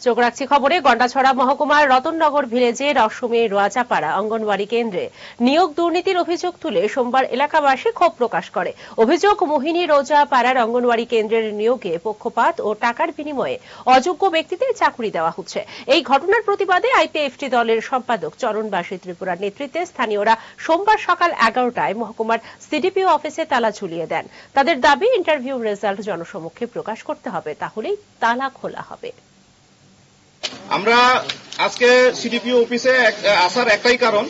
চোখ রাখছি খবরে। গন্ডাছড়া মহকুমার রতননগর ভিলেজের অসমে রোয়াচাপাড়া অঙ্গনওয়াড়ি কেন্দ্রে নিয়োগ দুর্নীতির অভিযোগ তুলে সোমবার এলাকাবাসী ক্ষোভ প্রকাশ করে। অভিযোগ, মোহিনী রোজা পাড়ার অঙ্গনওয়াড়ি কেন্দ্রের নিয়োগে পক্ষপাত ও টাকার বিনিময়ে অযোগ্য ব্যক্তিদের চাকরি দেওয়া হচ্ছে। এই ঘটনার প্রতিবাদে আইপিএফটি দলের সম্পাদক চরণবাসী ত্রিপুরার নেতৃত্বে স্থানীয়রা সোমবার সকাল 11টায় মহকুমার সিডিপিও অফিসে তালা ঝুলিয়ে দেন। তাদের দাবি, ইন্টারভিউ রেজাল্ট জনসমক্ষে প্রকাশ করতে হবে, তাহলেই তালা খোলা হবে। আমরা আজকে সিডিপিও অফিসে আসার একটাই কারণ,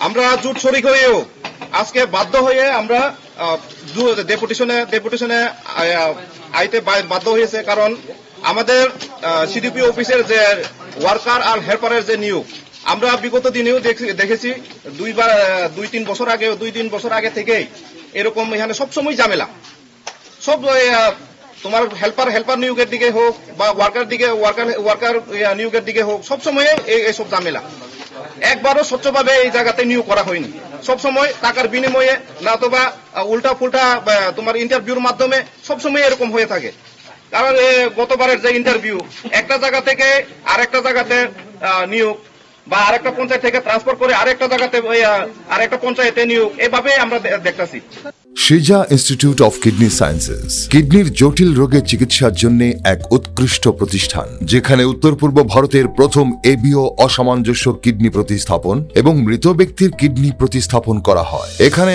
আমরা জোট শরিক হয়েও আজকে বাধ্য হয়ে আমরা ডেপুটেশনে আইতে বাধ্য হয়েছে। কারণ আমাদের সিডিপিও অফিসের যে ওয়ার্কার আর হেল্পারের যে নিয়োগ, আমরা বিগত দিনেও দেখেছি দুই তিন বছর আগে থেকেই এরকম এখানে সবসময় ঝামেলা। সব তোমার হেল্পার নিয়োগের দিকে হোক বা ওয়ার্কার নিয়োগের দিকে হোক, সবসময় এইসব ঝামেলা। একবারও স্বচ্ছভাবে এই জায়গাতে নিয়োগ করা হয়নি। সবসময় টাকার বিনিময়ে না অথবা উল্টা ফুল্টা তোমার ইন্টারভিউর মাধ্যমে সবসময় এরকম হয়ে থাকে। কারণ গতবারের যে ইন্টারভিউ, একটা জায়গা থেকে আরেকটা জায়গাতে নিয়োগ বা আরেকটা পঞ্চায়েত থেকে ট্রান্সফার করে আরেকটা পঞ্চায়েতে নিয়োগ, এভাবে আমরা দেখতেছি। সিজা ইনস্টিটিউট অফ কিডনি সায়েন্সেস কিডনির জটিল রোগের চিকিৎসার জন্য এক উৎকৃষ্ট প্রতিষ্ঠান, যেখানে উত্তর পূর্ব ভারতের প্রথম এবিও অসামঞ্জস্য কিডনি প্রতিস্থাপন এবং মৃত ব্যক্তির কিডনি প্রতিস্থাপন করা হয়। এখানে